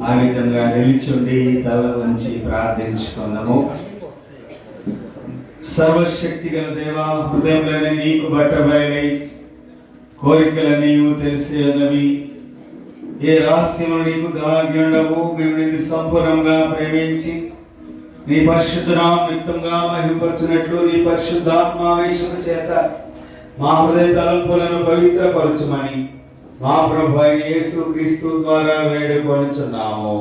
ఆ విధంగా నిలిచుండి తల వంచి ప్రార్థించుకుందాము. సర్వశక్తి గల దేవా, హృదయంలోనే నీకు బట్టబయలై కోరికలు నీవు తెలిసి ఉన్నవి. ఏ రహస్యములు నీకు దాగి ఉండవు. మేము నిన్ను సంపూర్ణంగా ప్రేమించి నీ పరిశుద్ధ నామముగా మహిమపరచునట్లు నీ పరిశుద్ధాత్మావేశము చేత మా హృదయ తలంపులను పవిత్రపరచుమని మా ప్రభు అయిన యేసు క్రీస్తు ద్వారా వేడుకొనుచున్నాము.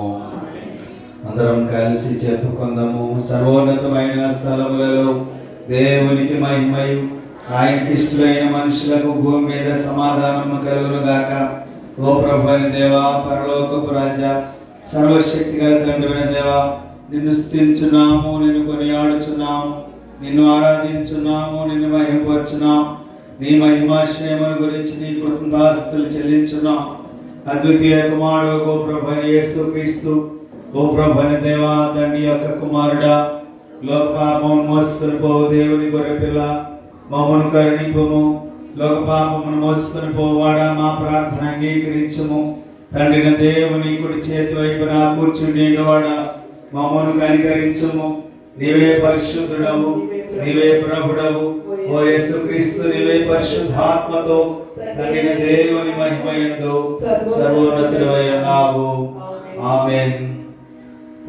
అందరం కలిసి చెప్పుకుందాము. సర్వోన్నతమైన స్థలములలో దేవునికి మహిమయు, ఆయనకి ఇష్టమైన మనుషులకు భూమి మీద సమాధానము కలుగును గాక. ఓ ప్రభు అయిన దేవా, పరలోకపు రాజా, సర్వశక్తి గల తండ్రి దేవా, నిన్ను స్తుతించున్నాము, నిన్ను కొనియాడుచున్నాము, నిన్ను ఆరాధించున్నాము, నిన్ను మహిమపరచున్నాము. నీ మహిమాశ్రయముల గురించి నీ కృతజ్ఞతాస్తుతులు చెల్లించున్నాం. అద్వితీయ కుమారుడు ఓ ప్రభు యేసు క్రీస్తు, ఓ ప్రభు దేవా, తండ్రి యొక్క కుమారుడా, లోకపాపమును మోసుకొని పోవు దేవుని గొర్రెపిల్ల, మమ్మను కరుణింపుము. లోకపాపమును మోసుకొని పోవాడా, మా ప్రార్థన అంగీకరించుము. తండ్రిన దేవుని కుడి చేతి వైపున కూర్చుండేవాడా, మమ్మను కనికరించుము. నీవే పరిశుద్ధుడవు, నీవే ప్రభుడవు. ఓ యేసుక్రీస్తు, నీవే పరిశుద్ధాత్మతో తండ్రిన దేవుని మహిమయందు సర్వోన్నతుడవై ఉన్నావు. ఆమేన్.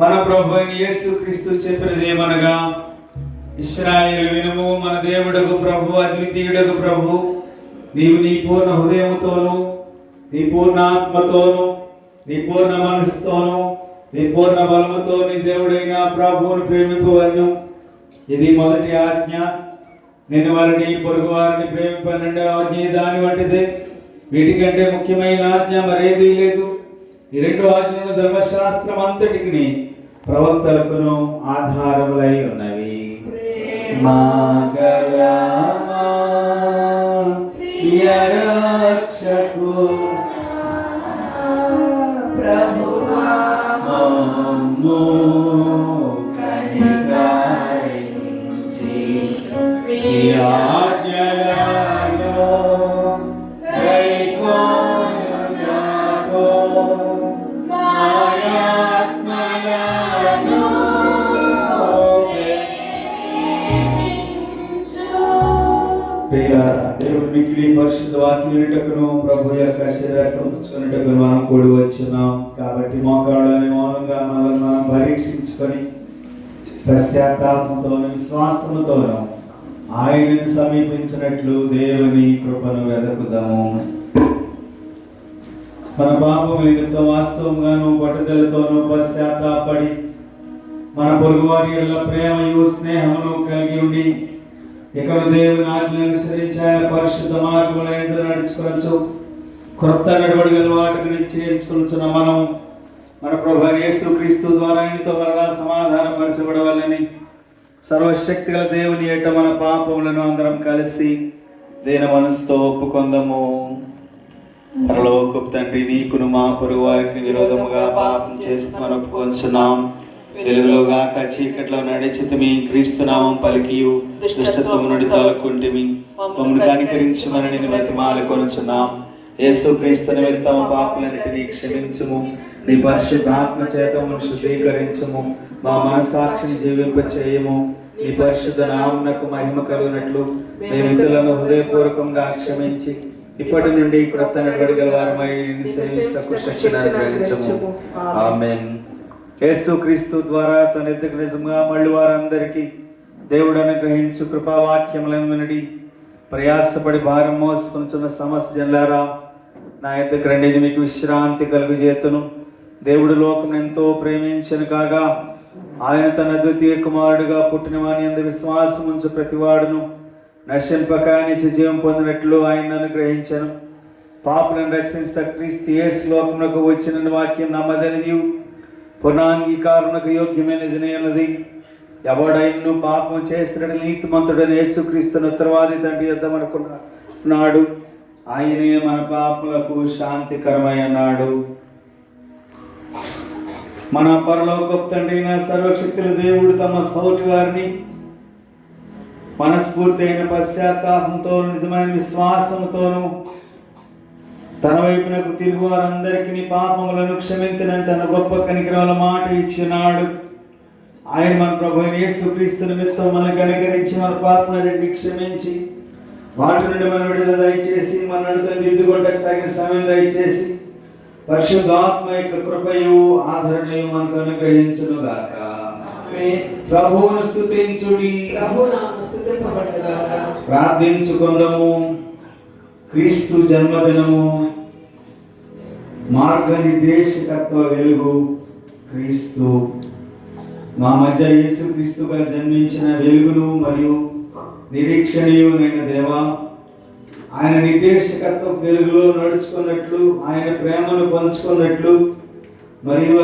మన ప్రభు అయిన యేసుక్రీస్తు చెప్పినది ఏమనగా, ఇశ్రాయేలు వినుము, మన దేవుడకు ప్రభు, అద్వితీయుడకు ప్రభు, నీవు నీ పూర్ణ హృదయముతోను, నీ పూర్ణ ఆత్మతోను, నీ పూర్ణ మనసుతోను, నీ పూర్ణ బలముతో నీ దేవుడైన ప్రభువును ప్రేమింపవలెను. ఇది మొదటి ఆజ్ఞ. నేను వారిని పొరుగు వారిని ప్రేమింపనండి ఆజ్ఞ దాని వంటిదే. వీటికంటే ముఖ్యమైన ఆజ్ఞ మరేదీ లేదు. ఈ రెండు ఆజ్ఞలు ధర్మశాస్త్రం అంతటికి ప్రవక్తలకును ఆధారములై ఉన్నవి. దేవుడు మిగిలి పరిశుద్ధ వాక్యం వినుటకును ప్రభు యొక్క శరీరం పుచ్చుకున్నట్టుకు మనం కూడి వచ్చినాం. కాబట్టి మోకాళ్ళని మౌనంగా మనల్ని మనం పరీక్షించుకొని పశ్చాత్తాపంతోను విశ్వాసముతోను ఆయనను సమీపించినట్లు దేవుని కృపను వెదకుదాము. మన పాపం నిమిత్తం వాస్తవంగాను పట్టుదలతోనూ పశ్చాత్తాపడి మన పొరుగువారి యొక్క ప్రేమయు స్నేహమును కలిగి ఉండి ఇక్కడ దేవుని ఆజ్ఞను అనుసరించి ఆయన పరిశుద్ధ మార్గములో ఎందు నడుచుకోవచ్చు. క్రొత్త నడవడికల వాటిని నిశ్చయించుకొనుచున్న మనం మన ప్రభు యేసుక్రీస్తు ద్వారా ఆయనతో మరలా సమాధానపరచబడవాలని సర్వశక్తి గల దేవుని ఏట మన పాపములను అందరం కలిసి దీన మనసుతో ఒప్పుకొందము. పరలోకపు తండ్రి, నీకును మా పొరుగు వారికి విరోధముగా పాపం చేసి మనం ఒప్పుకొంచున్నాం. వెలుగులోగాక చీకట్లో నడిచితిమి, క్రీస్తు నామం పలికియు దుష్టత్వము నుండి తొలకుంటిమి. మమ్మల్ని కనికరించుమని నిన్ను బ్రతిమాలుకొనుచున్నాం. యేసు క్రీస్తు నిమిత్తం పాపలన్నిటినీ క్షమించుము. నీ పరిశుద్ధాత్మ చేత మమ్మల్ని శుద్ధీకరించుము. మా మనసాక్షిని జీవింపచేయము. నీ పరిశుద్ధ నామమునకు మహిమ కలుగునట్లు మేము ఇతరులను హృదయపూర్వకంగా క్షమించి ఇప్పటి నుండి క్రొత్త నడవడికల వారమై నిన్ను సేవించుటకు శక్తిని అనుగ్రహించుము. ఆమేన్. యేసుక్రీస్తు ద్వారా తన ఎద్దకు నిజంగా మళ్ళీ వారందరికీ దేవుడు అనుగ్రహించు కృపావాక్యములను వినడి ప్రయాసపడి భారం మోసుకొనుచున్న సమస్త జనులారా, నా ఎద్దకు రండి, మీకు విశ్రాంతి కలుగజేతును. దేవుడు లోకం ఎంతో ప్రేమించను కాగా ఆయన తన అద్వితీయ కుమారుడుగా పుట్టిన వాని యందు విశ్వాసం ఉంచు ప్రతివాడును నశింపక నిత్య జీవం పొందినట్లు ఆయన అనుగ్రహించను. పాపులను రక్షించట క్రీస్తు యేసు లోకమునకు వచ్చిన వాక్యం నమ్మదనిది పునఃంగీకారణకు యోగ్యమైనది ఎవడైను పాపం చేసిన నీతిమంతుడని యేసుక్రీస్తును ఉత్తరవాది తండ్రి యుద్ధమనుకున్నాడు. ఆయనే మన పాపలకు శాంతికరమై అన్నాడు. మన పరలోకపు తండ్రి అయిన సర్వశక్తుల దేవుడు తమ సౌటి వారిని మనస్ఫూర్తి అయిన పశ్చాత్తాపంతో నిజమైన విశ్వాసంతోనూ తన వైపునకు తిరుగు వారందరికీ పాపములను క్షమించనని తన గొప్ప కనికరముల మాట ఇచ్చినాడు. ఆయన మన ప్రభు యేసుక్రీస్తు నిమిత్తం మనకు కనికరించి మన పాపములన్నిటిని క్షమించి వాటి నుండి మన విడుదల దయచేసి మన దిద్దుకొట్టకు తగిన సమయం దయచేసి పరిశుద్ధాత్మ యొక్క కృపయు ఆదరణయు మనకు అనుగ్రహించును గాక. ప్రభువును స్తుతించుడి, ప్రార్థించుకుందాము. క్రీస్తు జన్మదినము, మార్గనిర్దేశకత్వ వెలుగు క్రీస్తు. మా మధ్య యేసుక్రీస్తుగా జన్మించిన వెలుగును మరియు నిరీక్షణీయు నైన దేవా, ఆయన నిర్దేశకత్వ వెలుగులో నడుచుకున్నట్లు, ఆయన ప్రేమను పంచుకున్నట్లు మరియు